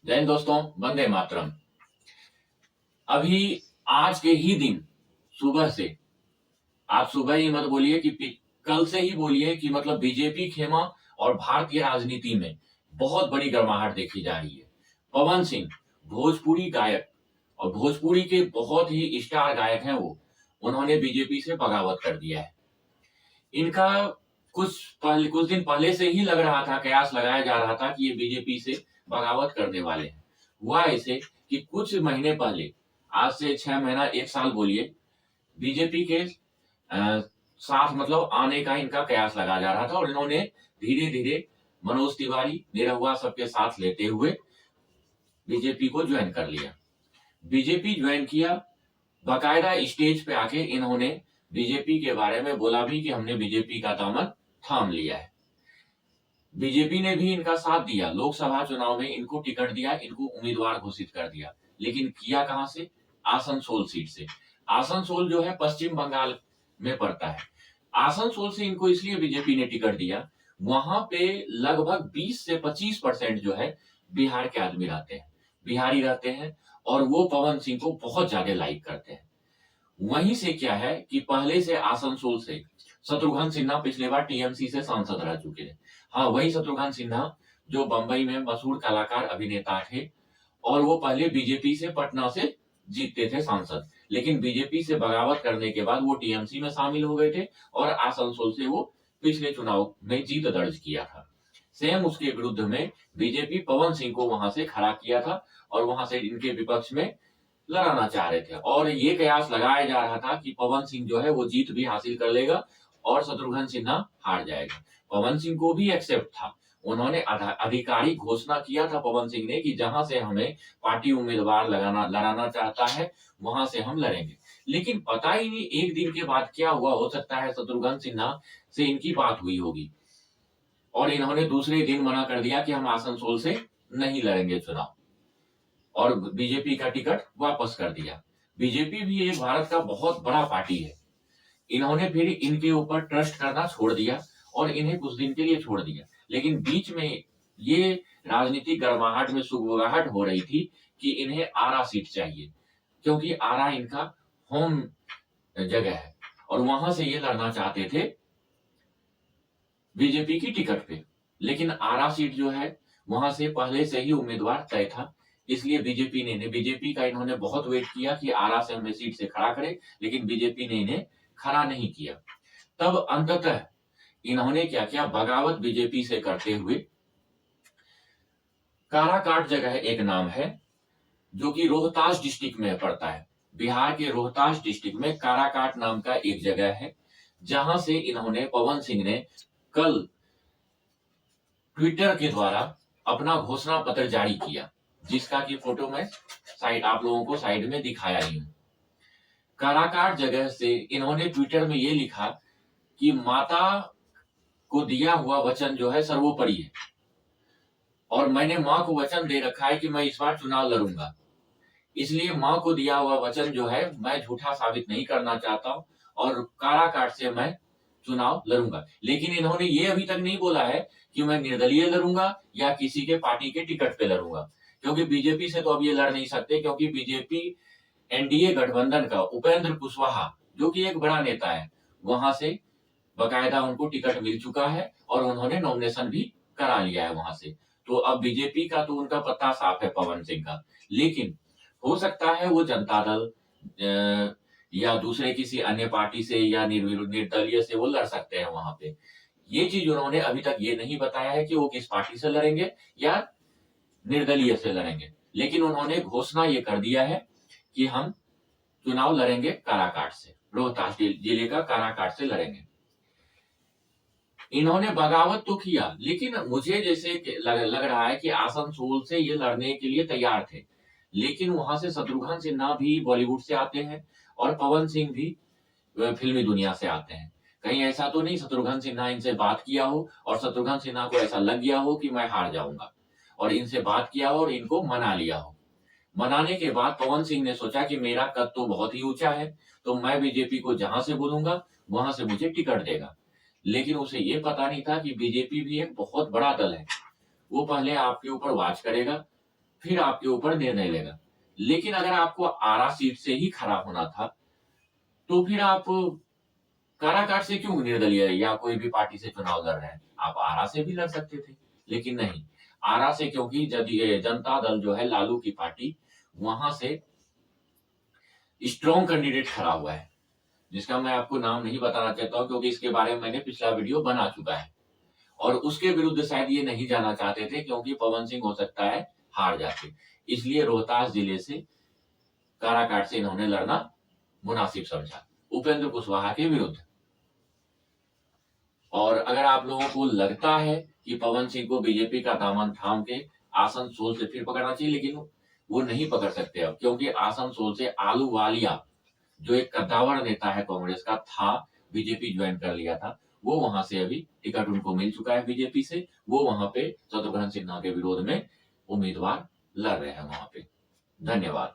जय हिंद दोस्तों, वंदे मातरम। अभी आज के ही दिन सुबह से, आप सुबह ही मत बोलिए कि कल से ही बोलिए कि मतलब बीजेपी खेमा और भारतीय राजनीति में बहुत बड़ी गर्माहट देखी जा रही है। पवन सिंह भोजपुरी गायक और भोजपुरी के बहुत ही स्टार गायक हैं वो, उन्होंने बीजेपी से बगावत कर दिया है। इनका कुछ दिन पहले से ही लग रहा था, कयास लगाया जा रहा था कि ये बीजेपी से बगावत करने वाले हैं। हुआ ऐसे कि कुछ महीने पहले, आज से 6 महीना 1 साल बोलिए, बीजेपी के साथ मतलब आने का इनका कयास लगाया जा रहा था और इन्होंने धीरे धीरे मनोज तिवारी, निरहुआ सबके साथ लेते हुए बीजेपी को ज्वाइन कर लिया। बीजेपी ज्वाइन किया, बाकायदा स्टेज पे आके इन्होंने बीजेपी के बारे में बोला भी कि हमने बीजेपी का दामन थाम लिया है। बीजेपी ने भी इनका साथ दिया, लोकसभा चुनाव में इनको टिकट दिया, इनको उम्मीदवार घोषित कर दिया। लेकिन किया कहां से? आसनसोल सीट से। आसनसोल जो है पश्चिम बंगाल में पड़ता है। आसनसोल से इनको इसलिए बीजेपी ने टिकट दिया, वहां पे लगभग 20 से 25% जो है बिहार के आदमी रहते हैं, बिहारी रहते हैं, और वो पवन सिंह को बहुत ज्यादा लाइक करते हैं। वहीं से क्या है कि पहले से आसनसोल से शत्रुघ्न सिन्हा पिछले बार टीएमसी से सांसद रह चुके थे। हाँ, वही शत्रुघ्न सिन्हा जो बंबई में मशहूर कलाकार अभिनेता थे, और वो पहले बीजेपी से पटना से जीतते थे सांसद, लेकिन बीजेपी से बगावत करने के बाद वो टीएमसी में शामिल हो गए थे और आसनसोल से वो पिछले चुनाव में जीत दर्ज किया था। सेम उसके विरुद्ध में बीजेपी पवन सिंह को वहां से खड़ा किया था और वहां से इनके विपक्ष में लड़ाना चाह रहे थे, और ये कयास लगाया जा रहा था कि पवन सिंह जो है वो जीत भी हासिल कर लेगा और शत्रुघ्न सिन्हा हार जाएगा। पवन सिंह को भी एक्सेप्ट था, उन्होंने आधिकारिक घोषणा किया था पवन सिंह ने कि जहां से हमें पार्टी उम्मीदवार लड़ाना चाहता है वहां से हम लड़ेंगे। लेकिन पता ही नहीं एक दिन के बाद क्या हुआ, हो सकता है शत्रुघ्न सिन्हा से इनकी बात हुई होगी और इन्होंने दूसरे दिन मना कर दिया कि हम आसनसोल से नहीं लड़ेंगे चुनाव, और बीजेपी का टिकट वापस कर दिया। बीजेपी भी एक भारत का बहुत बड़ा पार्टी है, इन्होंने फिर इनके ऊपर ट्रस्ट करना छोड़ दिया और इन्हें कुछ दिन के लिए छोड़ दिया। लेकिन बीच में ये राजनीतिक गर्माहट में सुगबुगाहट हो रही थी कि इन्हें आरा सीट चाहिए, क्योंकि आरा इनका होम जगह है और वहां से ये लड़ना चाहते थे बीजेपी की टिकट पे। लेकिन आरा सीट जो है वहां से पहले से ही उम्मीदवार तय था, इसलिए बीजेपी का इन्होंने बहुत वेट किया कि आरा से हमें सीट से खड़ा करे, लेकिन बीजेपी ने इन्हें खड़ा नहीं किया। तब अंततः इन्होंने क्या किया, बगावत बीजेपी से करते हुए काराकाट जगह एक नाम है जो कि रोहतास डिस्ट्रिक्ट में पड़ता है। बिहार के रोहतास डिस्ट्रिक्ट में काराकाट नाम का एक जगह है, जहां से इन्होंने, पवन सिंह ने कल ट्विटर के द्वारा अपना घोषणा पत्र जारी किया, जिसका की फोटो मैं आप लोगों को साइड में दिखाया ही हूं। काराकाट जगह से इन्होंने ट्विटर में ये लिखा कि माता को दिया हुआ वचन जो है सर्वोपरि है, और मैंने मां को वचन दे रखा है कि मैं इस बार चुनाव लड़ूंगा, इसलिए मां को दिया हुआ वचन जो है मैं झूठा साबित नहीं करना चाहता हूं और काराकाट से मैं चुनाव लड़ूंगा। लेकिन इन्होंने ये अभी तक नहीं बोला है कि मैं निर्दलीय लड़ूंगा या किसी के पार्टी के टिकट पे लड़ूंगा, क्योंकि बीजेपी से तो अब ये लड़ नहीं सकते, क्योंकि बीजेपी एनडीए गठबंधन का उपेंद्र कुशवाहा, जो कि एक बड़ा नेता है, वहां से बकायदा उनको टिकट मिल चुका है और उन्होंने नॉमिनेशन भी करा लिया है वहां से। तो अब बीजेपी का तो उनका पत्ता साफ है पवन सिंह का। लेकिन हो सकता है वो जनता दल या दूसरे किसी अन्य पार्टी से या निर्दलीय से वो लड़ सकते हैं वहां पे। ये चीज उन्होंने अभी तक ये नहीं बताया है कि वो किस पार्टी से लड़ेंगे या निर्दलीय से लड़ेंगे, लेकिन उन्होंने घोषणा ये कर दिया है कि हम चुनाव लड़ेंगे काराकाट से, रोहतास जिले का काराकाट से लड़ेंगे। इन्होंने बगावत तो किया, लेकिन मुझे जैसे लग रहा है कि आसनसोल से ये लड़ने के लिए तैयार थे, लेकिन वहां से शत्रुघ्न सिन्हा भी बॉलीवुड से आते हैं और पवन सिंह भी फिल्मी दुनिया से आते हैं। कहीं ऐसा तो नहीं शत्रुघ्न सिन्हा इनसे बात किया हो और शत्रुघ्न सिन्हा को ऐसा लग गया हो कि मैं हार जाऊंगा, और इनसे बात किया हो और इनको मना लिया हो। मनाने के बाद पवन सिंह ने सोचा कि मेरा कद तो बहुत ही ऊंचा है, तो मैं बीजेपी को जहां से बोलूंगा वहां से मुझे टिकट देगा। लेकिन उसे ये पता नहीं था कि बीजेपी भी एक बहुत बड़ा दल है, वो पहले आपके ऊपर वाच करेगा, फिर आपके ऊपर निर्णय लेगा। लेकिन अगर आपको आरा सीट से ही खड़ा होना था, तो फिर आप काराकाट से क्यों निर्दलीय या कोई भी पार्टी से चुनाव लड़ रहे हैं? आप आरा से भी लड़ सकते थे, लेकिन नहीं। आरा से क्योंकि जनता दल जो है लालू की पार्टी, वहां से स्ट्रॉन्ग कैंडिडेट खड़ा हुआ है, जिसका मैं आपको नाम नहीं बताना चाहता हूं क्योंकि इसके बारे में मैंने पिछला वीडियो बना चुका है। और उसके विरुद्ध शायद ये नहीं जाना चाहते थे क्योंकि पवन सिंह हो सकता है हार जाते, इसलिए रोहतास जिले से काराकाट से इन्होंने लड़ना मुनासिब समझा उपेंद्र कुशवाहा के विरुद्ध। और अगर आप लोगों को लगता है कि पवन सिंह को बीजेपी का दामन थाम के आसनसोल से फिर पकड़ना चाहिए, लेकिन वो नहीं पकड़ सकते अब, क्योंकि आसनसोल से आलू वालिया जो एक कद्दावर नेता है कांग्रेस का था, बीजेपी ज्वाइन कर लिया था, वो वहां से अभी टिकट उनको मिल चुका है बीजेपी से। वो वहां पे शत्रुघ्न सिन्हा के विरोध में उम्मीदवार लड़ रहे हैं वहां पे। धन्यवाद।